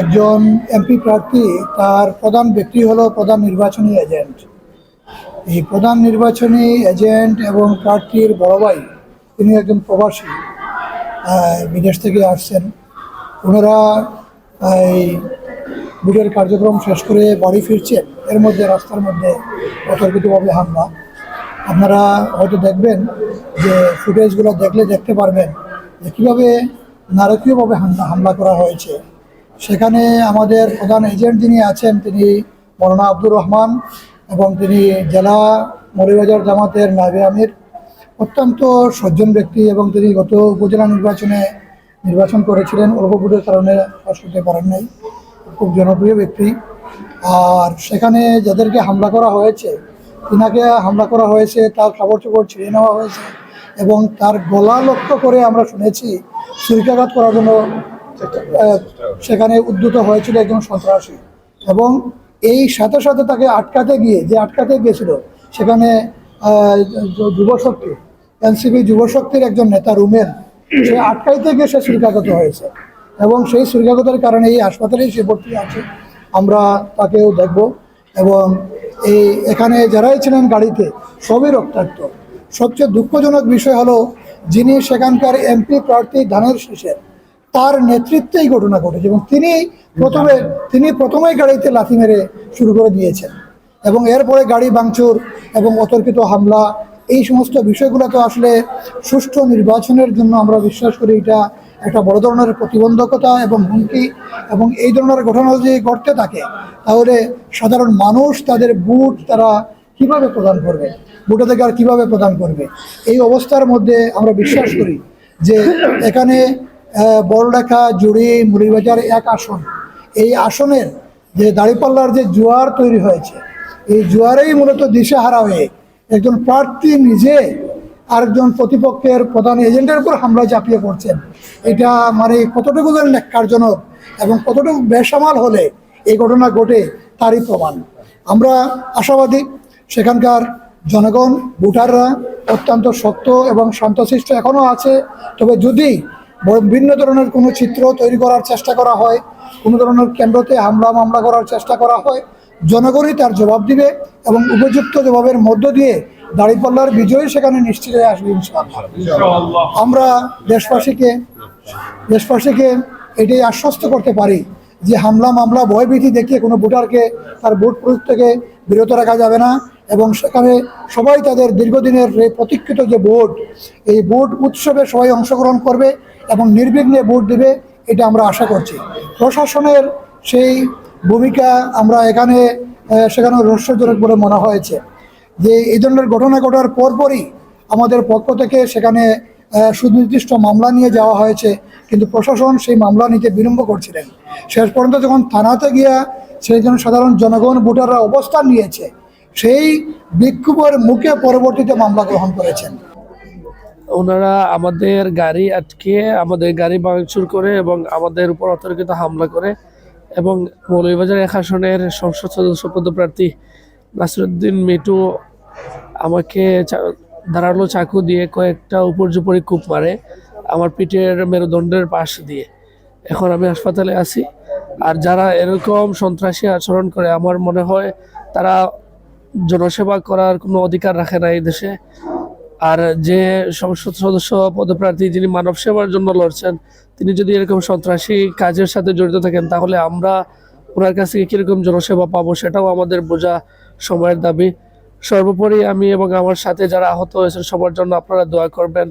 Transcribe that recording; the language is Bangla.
একজন এমপি প্রার্থী তার প্রধান ব্যক্তি হলো প্রধান নির্বাচনী এজেন্ট। এই প্রধান নির্বাচনী এজেন্ট এবং প্রার্থীর বড় ভাই তিনি একজন প্রবাসী, বিদেশ থেকে আসছেন। ওনারা এই ভোটের কার্যক্রম শেষ করে বাড়ি ফিরছেন, এর মধ্যে রাস্তার মধ্যে অতর্কিতভাবে হামলা। আপনারা হয়তো দেখবেন যে ফুটেজগুলো দেখলে দেখতে পারবেন যে কীভাবে নারকীয়ভাবে হামলা করা হয়েছে। সেখানে আমাদের প্রধান এজেন্ট যিনি আছেন তিনি মৌলানা আব্দুর রহমান এবং তিনি জেলা মৌলভীবাজার জামাতের নায়েবে আমির, অত্যন্ত সজ্জন ব্যক্তি এবং তিনি গত উপজেলা নির্বাচনে নির্বাচন করেছিলেন, অল্প ভোটের কারণে পাশ করতে পারেন নাই। খুব জনপ্রিয় ব্যক্তি। আর সেখানে যাদেরকে হামলা করা হয়েছে, তিনাকে হামলা করা হয়েছে, তার কাপড় চোপড় ছিঁড়ে নেওয়া হয়েছে এবং তার গলা লক্ষ্য করে আমরা শুনেছি ছুরিকাঘাত করার জন্য সেখানে উদ্যত হয়েছিল একজন সন্ত্রাসী। এবং এই সাথে সাথে তাকে আটকাতে গিয়েছিল সেখানে যুবশক্তি, এনসিপি যুবশক্তির একজন নেতা রুমেন, সে আটকাইতে গিয়ে সে ছুরিকাঘাত হয়েছে এবং সেই ছুরিকাঘাতের কারণে এই হাসপাতালেই সে ভর্তি আছে। আমরা তাকেও দেখব। এবং এখানে যারাই ছিলেন গাড়িতে সবই রক্তাক্ত। সবচেয়ে দুঃখজনক বিষয় হলো যিনি সেখানকার এমপি প্রার্থী ধানের শীষের, তার নেতৃত্বে এই ঘটনা ঘটেছে এবং তিনি প্রথমেই গাড়িতে লাথি মেরে শুরু করে দিয়েছেন এবং এরপরে গাড়ি ভাঙচুর এবং অতর্কিত হামলা, এই সমস্ত বিষয়গুলো তো আসলে সুষ্ঠু নির্বাচনের জন্য আমরা বিশ্বাস করি এটা একটা বড় ধরনের প্রতিবন্ধকতা এবং হুমকি। এবং এই ধরনের ঘটনা যদি ঘটতে থাকে তাহলে সাধারণ মানুষ তাদের ভোট তারা কীভাবে প্রদান করবে, ভোটাধিকার কীভাবে প্রদান করবে? এই অবস্থার মধ্যে আমরা বিশ্বাস করি যে এখানে বড়লেখা, জুড়ি, মৌলভীবাজার এক আসন, এই আসনের যে দাঁড়িপাল্লার যে জোয়ার তৈরি হয়েছে, এই জোয়ারেই মূলত দিশেহারা হয়ে একজন প্রার্থী নিজে আরেকজন প্রতিপক্ষের প্রধান এজেন্টের উপর হামলা চাপিয়ে পড়ছেন। এটা মানে কতটুকু ন্যাক্কারজনক এবং কতটুকু বেসামাল হলে এই ঘটনা ঘটে তারই প্রমাণ। আমরা আশাবাদী সেখানকার জনগণ, ভোটাররা অত্যন্ত শক্ত এবং শান্তশিষ্ট এখনও আছে। তবে যদি ভিন্ন ধরনের কোনো চিত্র তৈরি করার চেষ্টা করা হয়, কোনো ধরনের কেন্দ্রতে মামলা করার চেষ্টা করা হয়, জনগণই তার জবাব দিবে এবং উপযুক্ত জবাবের মধ্য দিয়ে দাঁড়িপাল্লার বিজয়ী সেখানে নিশ্চিত হয়ে আসবে ইনশাআল্লাহ। আমরা দেশবাসীকে এটাই আশ্বস্ত করতে পারি যে মামলা ভয়ভীতি দেখিয়ে কোনো ভোটারকে তার ভোট প্রয়োগ থেকে বিরত রাখা যাবে না এবং সেখানে সবাই তাদের দীর্ঘদিনের প্রতীক্ষিত যে ভোট, এই ভোট উৎসবে সবাই অংশগ্রহণ করবে এবং নির্বিঘ্নে ভোট দেবে, এটা আমরা আশা করছি। প্রশাসনের সেই ভূমিকা আমরা সেখানে রহস্যজনক বলে মনে হয়েছে যে এই ধরনের ঘটনা ঘটার পরপরই আমাদের পক্ষ থেকে সেখানে সুনির্দিষ্ট মামলা নিয়ে যাওয়া হয়েছে, কিন্তু প্রশাসন সেই মামলা নিতে বিলম্ব করছিলেন। শেষ পর্যন্ত যখন থানাতে গিয়া সেই জন্য সাধারণ জনগণ, ভোটাররা অবস্থান নিয়েছে, সেই বিক্ষোভের মুখে পরবর্তীতে মামলা গ্রহণ করেছেন। ওনারা আমাদের গাড়ি আটকে আমাদের গাড়ি ভাঙচুর করে এবং আমাদের উপর অতর্কিত হামলা করে এবং মৌলভীবাজার এক আসনের সংসদ সদস্য পদপ্রার্থী নাসিরউদ্দিন মিটু আমাকে ধারালো চাকু দিয়ে কয়েকটা উপর্যুপরি কূপ মারে আমার পিঠের মেরুদণ্ডের পাশ দিয়ে। এখন আমি হাসপাতালে আছি। আর যারা এরকম সন্ত্রাসী আচরণ করে, আমার মনে হয় তারা জনসেবা করার কোনো অধিকার রাখে না এই দেশে। আর যে সংসদ সদস্য পদপ্রার্থী যিনি মানব সেবার জন্য লড়ছেন, তিনি যদি এরকম সন্ত্রাসী কাজের সাথে জড়িত থাকেন তাহলে আমরা ওনার কাছ থেকে কীরকম জনসেবা পাবো সেটাও আমাদের বোঝা সময়ের দাবি। সর্বোপরি আমি এবং আমার সাথে যারা আহত হয়েছেন সবার জন্য আপনারা দোয়া করবেন।